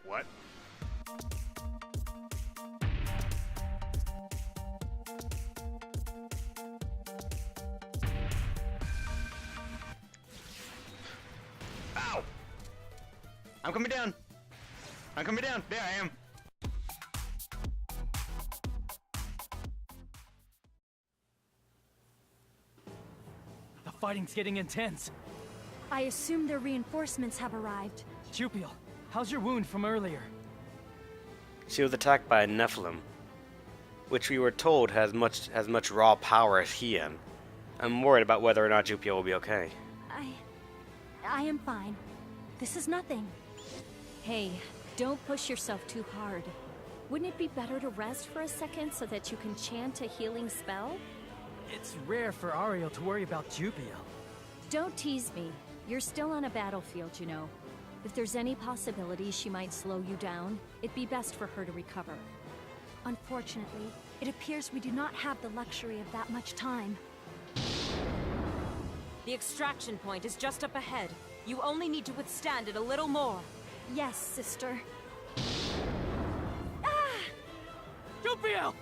What? Ow! I'm coming down! I'm coming down! There I am! The fighting's getting intense. I assume their reinforcements have arrived. Jupiel, how's your wound from earlier? She was attacked by a Nephilim, which we were told has much raw power as Hien. I'm worried about whether or not Jupiel will be okay. I am fine. This is nothing. Hey, don't push yourself too hard. Wouldn't it be better to rest for a second so that you can chant a healing spell? It's rare for Ariel to worry about Jupiel. Don't tease me. You're still on a battlefield, you know. If there's any possibility she might slow you down, it'd be best for her to recover. Unfortunately, it appears we do not have the luxury of that much time. The extraction point is just up ahead. You only need to withstand it a little more. Yes, sister. Jupiel!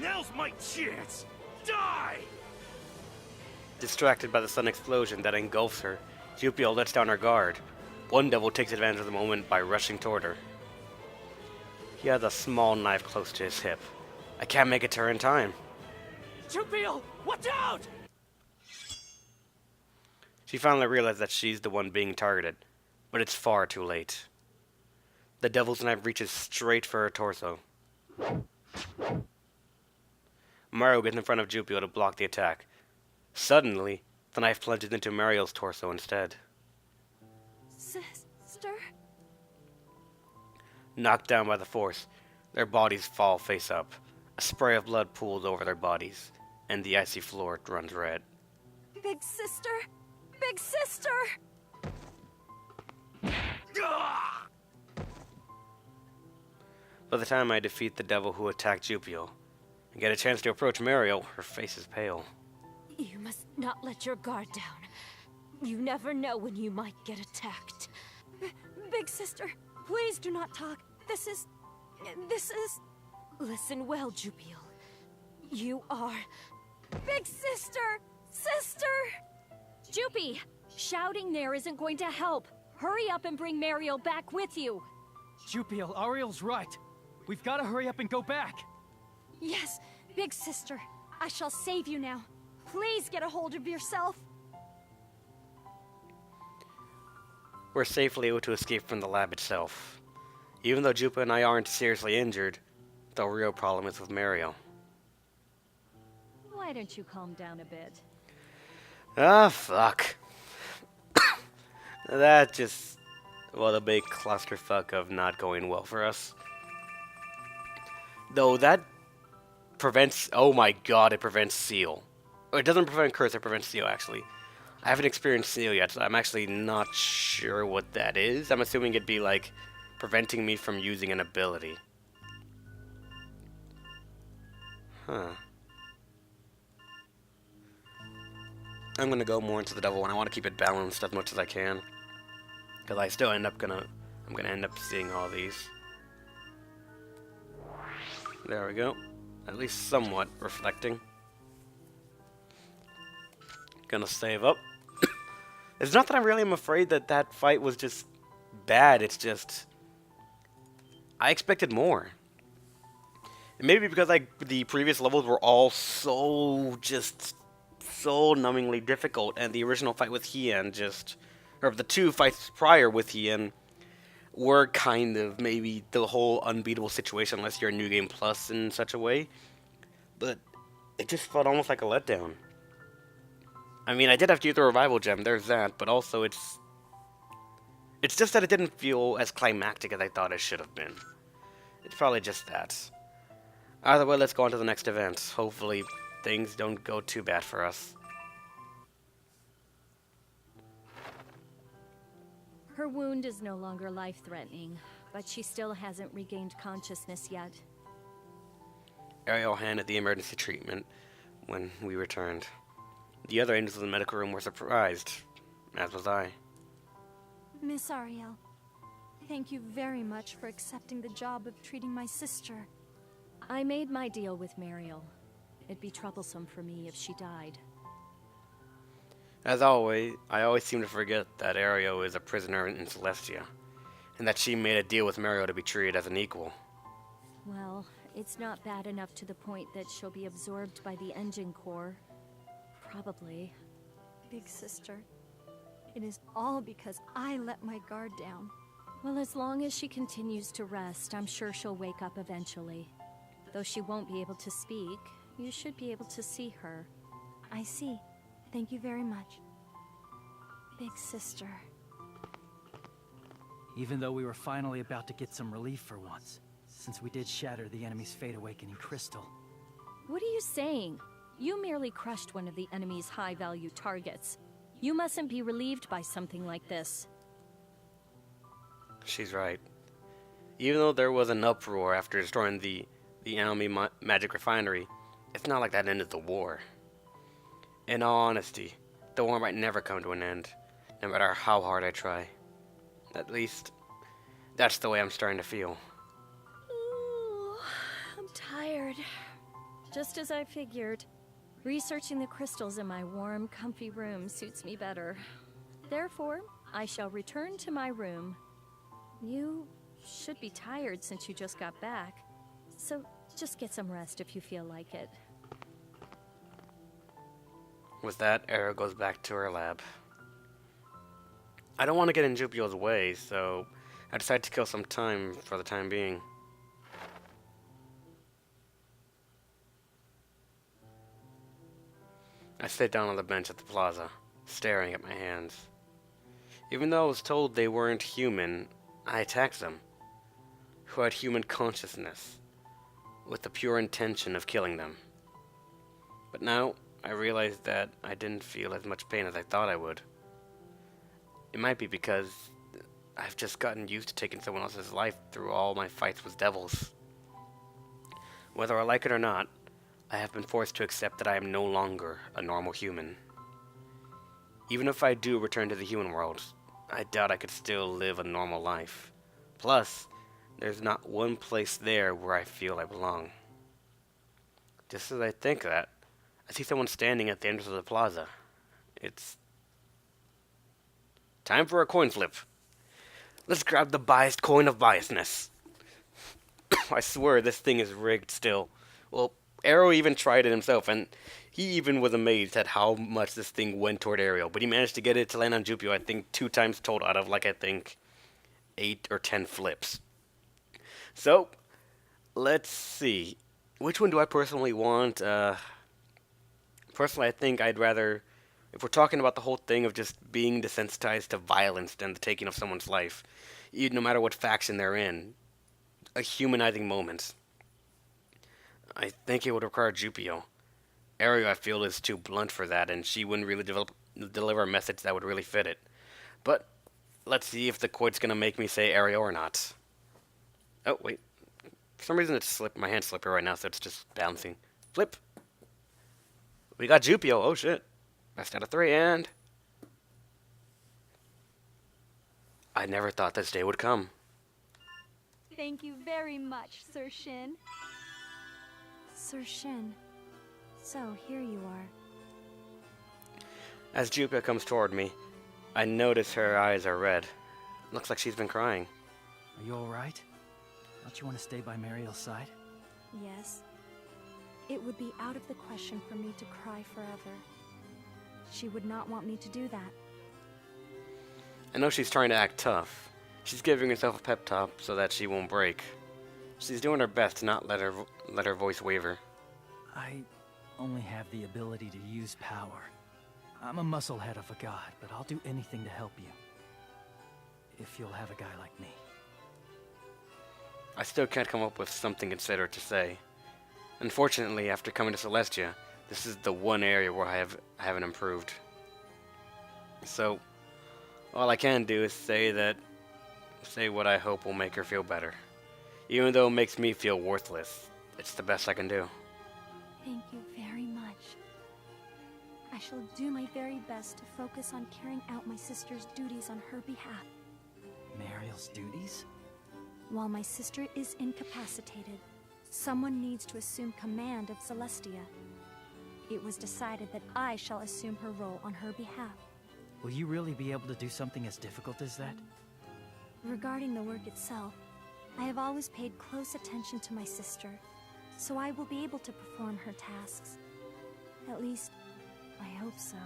Now's my chance! Die! Distracted by the sudden explosion that engulfs her, Jupiel lets down her guard. One devil takes advantage of the moment by rushing toward her. He has a small knife close to his hip. I can't make it to her in time. Jupiel, watch out! She finally realizes that she's the one being targeted, but it's far too late. The devil's knife reaches straight for her torso. Mario gets in front of Jupiel to block the attack. Suddenly, the knife plunges into Mario's torso instead. Sister? Knocked down by the force, their bodies fall face up. A spray of blood pools over their bodies, and the icy floor runs red. Big sister? Big sister! By the time I defeat the devil who attacked Jupiel and get a chance to approach Mario, her face is pale. You must not let your guard down. You never know when you might get attacked. Big sister, please do not talk. This is... Listen well, Jupiel. You are... Big sister! Sister! Jupie, shouting there isn't going to help. Hurry up and bring Mario back with you. Jupiel, Ariel's right. We've got to hurry up and go back. Yes, big sister. I shall save you now. Please get a hold of yourself. We're safely able to escape from the lab itself. Even though Jupa and I aren't seriously injured, the real problem is with Mario. Why don't you calm down a bit? Ah, fuck. That just... well, a big clusterfuck of not going well for us. Though that prevents... oh my god, it prevents Seal. Oh, it doesn't prevent Curse, it prevents Seal, actually. I haven't experienced Seal yet, so I'm actually not sure what that is. I'm assuming it'd be, like, preventing me from using an ability. Huh. I'm gonna go more into the devil one. I want to keep it balanced as much as I can. Because I still I'm gonna end up seeing all these. There we go. At least somewhat reflecting. Gonna save up. It's not that I really am afraid that that fight was just bad. It's just... I expected more. And maybe because the previous levels were all so numbingly difficult, and the original fight with Hien or the two fights prior with Hien were kind of maybe the whole unbeatable situation unless you're a New Game Plus in such a way. But it just felt almost like a letdown. I mean, I did have to use the revival gem, there's that, but also it's just that it didn't feel as climactic as I thought it should have been. It's probably just that. Either way, let's go on to the next event. Hopefully things don't go too bad for us. Her wound is no longer life-threatening, but she still hasn't regained consciousness yet. Ariel handed the emergency treatment when we returned. The other angels in the medical room were surprised, as was I. Miss Ariel, Thank you very much for accepting the job of treating my sister. I made my deal with Mariel. It'd be troublesome for me if she died. As always, I always seem to forget that Ario is a prisoner in Celestia, and that she made a deal with Mario to be treated as an equal. Well, it's not bad enough to the point that she'll be absorbed by the engine core. Probably. Big sister, it is all because I let my guard down. Well, as long as she continues to rest, I'm sure she'll wake up eventually. Though she won't be able to speak, you should be able to see her. I see. Thank you very much. Big sister. Even though we were finally about to get some relief for once, since we did shatter the enemy's Fate Awakening crystal. What are you saying? You merely crushed one of the enemy's high-value targets. You mustn't be relieved by something like this. She's right. Even though there was an uproar after destroying the enemy magic refinery, it's not like that ended the war. In all honesty, the war might never come to an end, no matter how hard I try. At least, that's the way I'm starting to feel. Ooh, I'm tired. Just as I figured. Researching the crystals in my warm, comfy room suits me better. Therefore, I shall return to my room. You should be tired since you just got back, so just get some rest if you feel like it. With that, Era goes back to her lab. I don't want to get in Jupiel's way, so I decide to kill some time for the time being. I sit down on the bench at the plaza, staring at my hands. Even though I was told they weren't human, I attacked them, who had human consciousness, with the pure intention of killing them. But now, I realized that I didn't feel as much pain as I thought I would. It might be because I've just gotten used to taking someone else's life through all my fights with devils. Whether I like it or not, I have been forced to accept that I am no longer a normal human. Even if I do return to the human world, I doubt I could still live a normal life. Plus, there's not one place there where I feel I belong. Just as I think that, I see someone standing at the entrance of the plaza. It's time for a coin flip. Let's grab the biased coin of biasness. I swear this thing is rigged still. Well, Arrow even tried it himself, and he even was amazed at how much this thing went toward Ariel. But he managed to get it to land on Jupiel, I think, 2 times total out of, like, I think, 8 or 10 flips. So, let's see. Which one do I personally want? Personally, I think I'd rather, if we're talking about the whole thing of just being desensitized to violence and the taking of someone's life, no matter what faction they're in, a humanizing moment, I think it would require Jupiel. Ariel, I feel, is too blunt for that, and she wouldn't really deliver a message that would really fit it. But let's see if the coin's gonna make me say Ariel or not. Oh, wait. For some reason, my hand's slippery right now, so it's just bouncing. Flip. We got Jupiel. Oh, shit. Best out of 3, and I never thought this day would come. Thank you very much, Sir Shin. Sir Shin. So, here you are. As Jupiel comes toward me, I notice her eyes are red. Looks like she's been crying. Are you alright? Don't you want to stay by Mariel's side? Yes. It would be out of the question for me to cry forever. She would not want me to do that. I know she's trying to act tough. She's giving herself a pep talk so that she won't break. She's doing her best to not let her voice waver. I only have the ability to use power. I'm a musclehead of a god, but I'll do anything to help you. If you'll have a guy like me. I still can't come up with something considerate to say. Unfortunately, after coming to Celestia, this is the one area where I haven't improved. So, all I can do is say what I hope will make her feel better. Even though it makes me feel worthless, it's the best I can do. Thank you very much. I shall do my very best to focus on carrying out my sister's duties on her behalf. Mariel? Mariel's duties? While my sister is incapacitated, someone needs to assume command of Celestia. It was decided that I shall assume her role on her behalf. Will you really be able to do something as difficult as that? Regarding the work itself, I have always paid close attention to my sister, so I will be able to perform her tasks. At least, I hope so.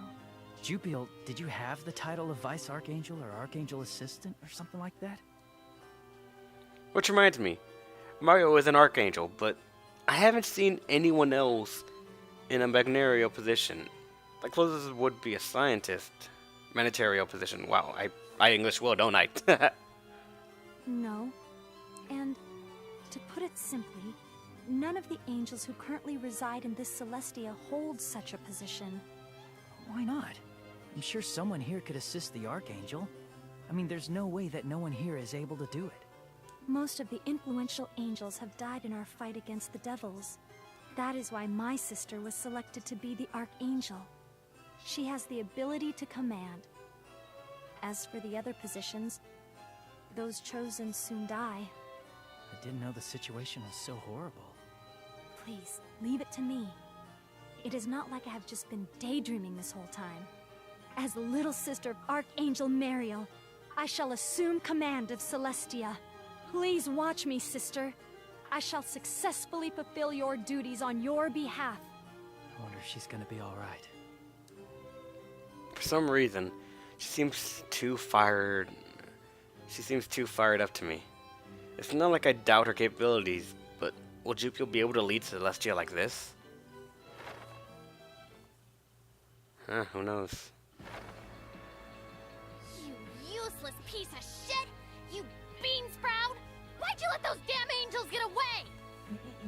Jupiel, did you have the title of Vice Archangel or Archangel Assistant or something like that? Which reminds me, Mario is an Archangel, but I haven't seen anyone else in a Magnario position. The closest would be a scientist. Manitario position. Wow, I English well, don't I? No. And, to put it simply, none of the angels who currently reside in this Celestia hold such a position. Why not? I'm sure someone here could assist the Archangel. I mean, there's no way that no one here is able to do it. Most of the influential angels have died in our fight against the devils. That is why my sister was selected to be the Archangel. She has the ability to command. As for the other positions, those chosen soon die. I didn't know the situation was so horrible. Please, leave it to me. It is not like I have just been daydreaming this whole time. As the little sister of Archangel Mariel, I shall assume command of Celestia. Please watch me, sister. I shall successfully fulfill your duties on your behalf. I wonder if she's gonna be alright. For some reason, she seems too fired up to me. It's not like I doubt her capabilities, but will Jupiel be able to lead Celestia like this? Who knows? You useless piece of shit! You bean sprout! Why'd you let those damn angels get away?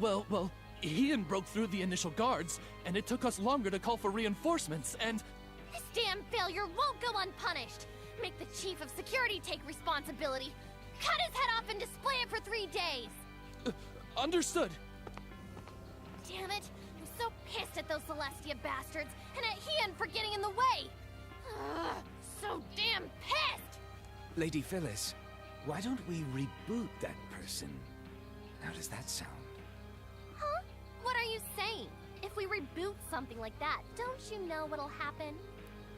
Well, Ian broke through the initial guards, and it took us longer to call for reinforcements, and... This damn failure won't go unpunished. Make the chief of security take responsibility. Cut his head off and display it for 3 days. Understood. Damn it! I'm so pissed at those Celestia bastards, and at Ian for getting in the way. Ugh, so damn pissed! Lady Phyllis, why don't we reboot that person? How does that sound? Huh? What are you saying? If we reboot something like that, don't you know what'll happen?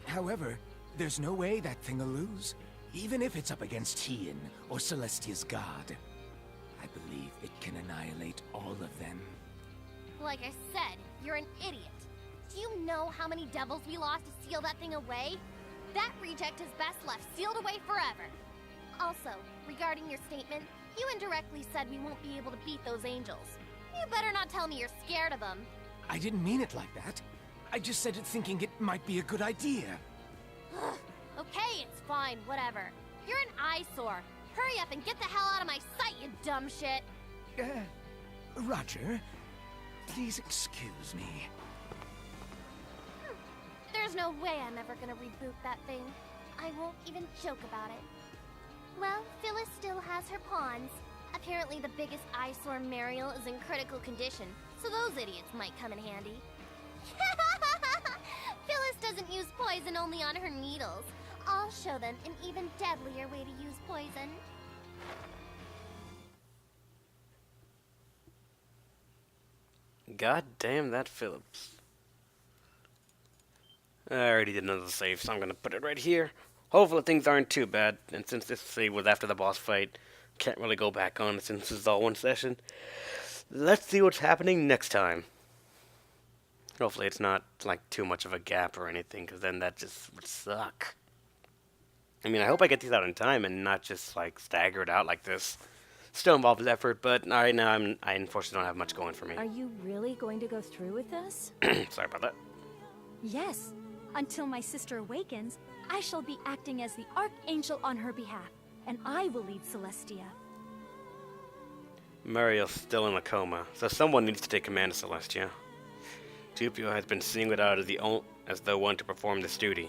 However, there's no way that thing will lose, even if it's up against Hien or Celestia's god. I believe it can annihilate all of them. Like I said, you're an idiot. Do you know how many devils we lost to seal that thing away? That reject is best left sealed away forever. Also, regarding your statement, you indirectly said we won't be able to beat those angels. You better not tell me you're scared of them. I didn't mean it like that. I just said it thinking it might be a good idea. Ugh. Okay, it's fine, whatever. You're an eyesore. Hurry up and get the hell out of my sight, you dumb shit! Roger, please excuse me. There's no way I'm ever gonna reboot that thing. I won't even joke about it. Well, Phyllis still has her pawns. Apparently the biggest eyesore Mariel is in critical condition, so those idiots might come in handy. Phyllis doesn't use poison only on her needles. I'll show them an even deadlier way to use poison. God damn that Phillips. I already did another save, so I'm gonna put it right here. Hopefully things aren't too bad, and since this save was after the boss fight, can't really go back on it since this is all one session. Let's see what's happening next time. Hopefully it's not like too much of a gap or anything, because then that just would suck. I mean, I hope I get these out in time and not just like staggered out like this. Still involves effort, but right now I unfortunately don't have much going for me. Are you really going to go through with this? Sorry about that. Yes. Until my sister awakens, I shall be acting as the Archangel on her behalf, and I will lead Celestia. Mariel's still in a coma, so someone needs to take command of Celestia. Jupiel has been singled out as the one to perform this duty.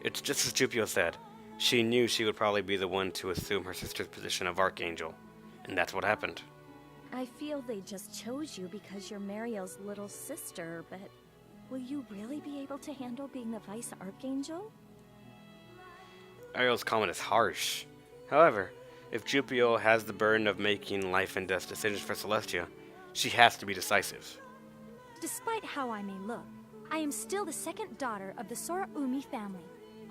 It's just as Jupiel said. She knew she would probably be the one to assume her sister's position of Archangel, and that's what happened. I feel they just chose you because you're Mariel's little sister, but will you really be able to handle being the Vice Archangel? Ariel's comment is harsh. However, if Jupiel has the burden of making life and death decisions for Celestia, she has to be decisive. Despite how I may look, I am still the second daughter of the Sora Umi family.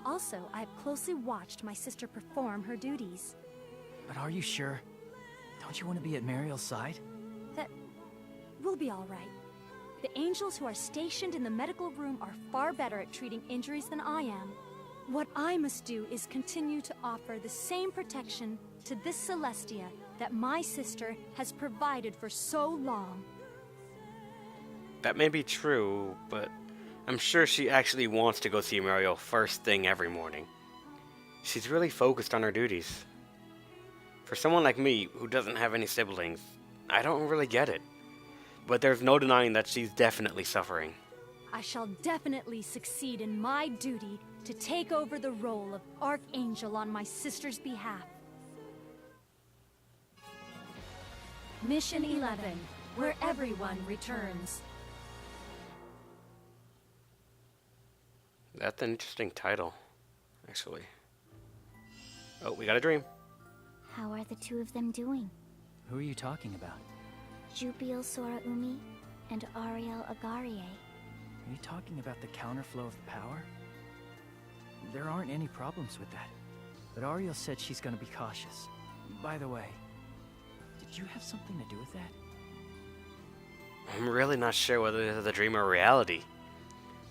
Also, I have closely watched my sister perform her duties. But are you sure? Don't you want to be at Mariel's side? That will be all right. The angels who are stationed in the medical room are far better at treating injuries than I am. What I must do is continue to offer the same protection to this Celestia that my sister has provided for so long. That may be true, but I'm sure she actually wants to go see Mariel first thing every morning. She's really focused on her duties. For someone like me, who doesn't have any siblings, I don't really get it. But there's no denying that she's definitely suffering. I shall definitely succeed in my duty to take over the role of Archangel on my sister's behalf. Mission 11, where everyone returns. That's an interesting title, actually. Oh, we got a dream. How are the two of them doing? Who are you talking about? Jupiel Sora Umi and Ariel Agarie. Are you talking about the counterflow of power? There aren't any problems with that. But Ariel said she's gonna be cautious. By the way, did you have something to do with that? I'm really not sure whether this is a dream or reality.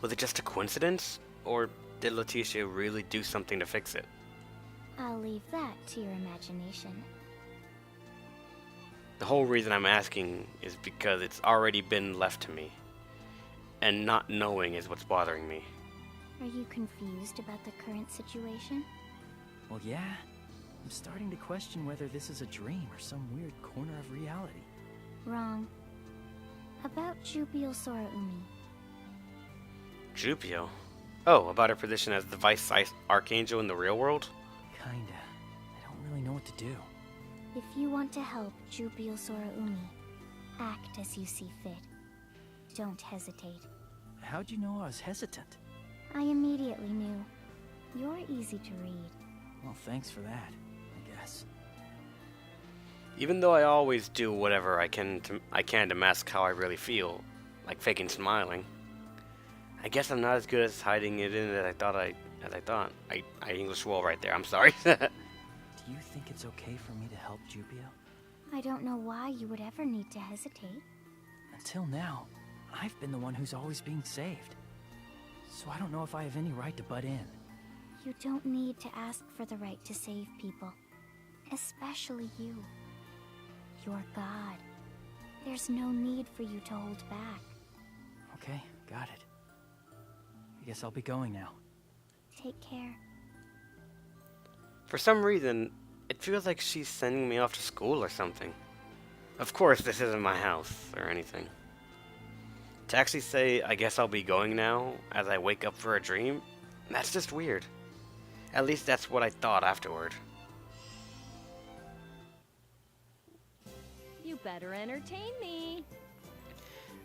Was it just a coincidence? Or did Leticia really do something to fix it? I'll leave that to your imagination. The whole reason I'm asking is because it's already been left to me. And not knowing is what's bothering me. Are you confused about the current situation? Well, yeah. I'm starting to question whether this is a dream or some weird corner of reality. Wrong. About Jupiel Sora Umi. Jupiel? Oh, about her position as the Vice Archangel in the real world? Kinda. I don't really know what to do. If you want to help Jupiel Sora Umi, act as you see fit. Don't hesitate. How'd you know I was hesitant? I immediately knew. You're easy to read. Well, thanks for that, I guess. Even though I always do whatever I can to mask how I really feel, like faking smiling, I guess I'm not as good as hiding it in as I thought. I English well right there. I'm sorry. Do you think it's okay for me to help Jupiel? I don't know why you would ever need to hesitate. Until now, I've been the one who's always being saved. So I don't know if I have any right to butt in. You don't need to ask for the right to save people. Especially you. You're God. There's no need for you to hold back. Okay, got it. I guess I'll be going now. Take care. For some reason, it feels like she's sending me off to school or something. Of course, this isn't my house or anything. To actually say, I guess I'll be going now, as I wake up for a dream, that's just weird. At least that's what I thought afterward. You better entertain me.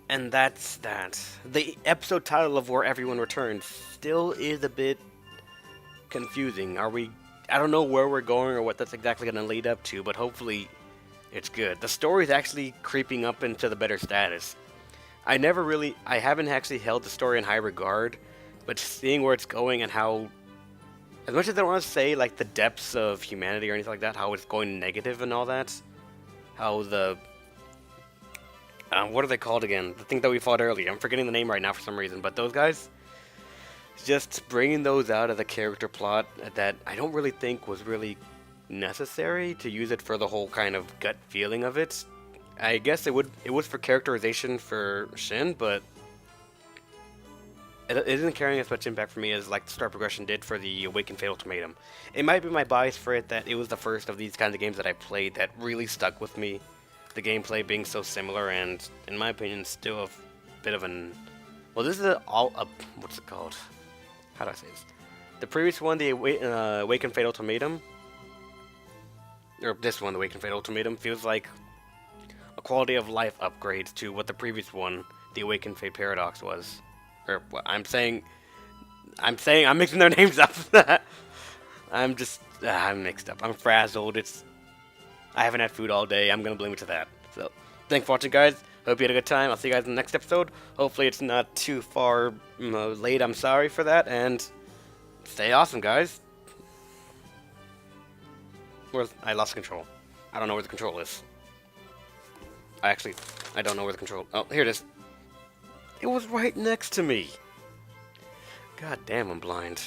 And that's that. The episode title of Where Everyone Returns still is a bit confusing. I don't know where we're going or what that's exactly going to lead up to, but hopefully it's good. The story's actually creeping up into the better status. I haven't actually held the story in high regard, but seeing where it's going and how, as much as I don't want to say like the depths of humanity or anything like that, how it's going negative and all that, how the, what are they called again? The thing that we fought earlier. I'm forgetting the name right now for some reason, but those guys, just bringing those out of the character plot that I don't really think was really necessary to use it for the whole kind of gut feeling of it. I guess it was for characterization for Shin, but it isn't carrying as much impact for me as like the story progression did for the Awakened Fate Ultimatum. It might be my bias for it that it was the first of these kinds of games that I played that really stuck with me. The gameplay being so similar and, in my opinion, still a bit of an... Well, this is what's it called? How do I say this? The previous one, the Awakened Fate Ultimatum, or this one, the Awakened Fate Ultimatum, feels like a quality of life upgrade to what the previous one, the Awakened Fate Paradox, was. Or what I'm mixing their names up. I'm just I'm mixed up. I'm frazzled. I haven't had food all day. I'm gonna blame it to that. So, thanks for watching, guys. Hope you had a good time. I'll see you guys in the next episode. Hopefully it's not too far late. I'm sorry for that. And stay awesome, guys. I lost control. I don't know where the control is. I don't know where the control... Oh, here it is. It was right next to me. God damn, I'm blind.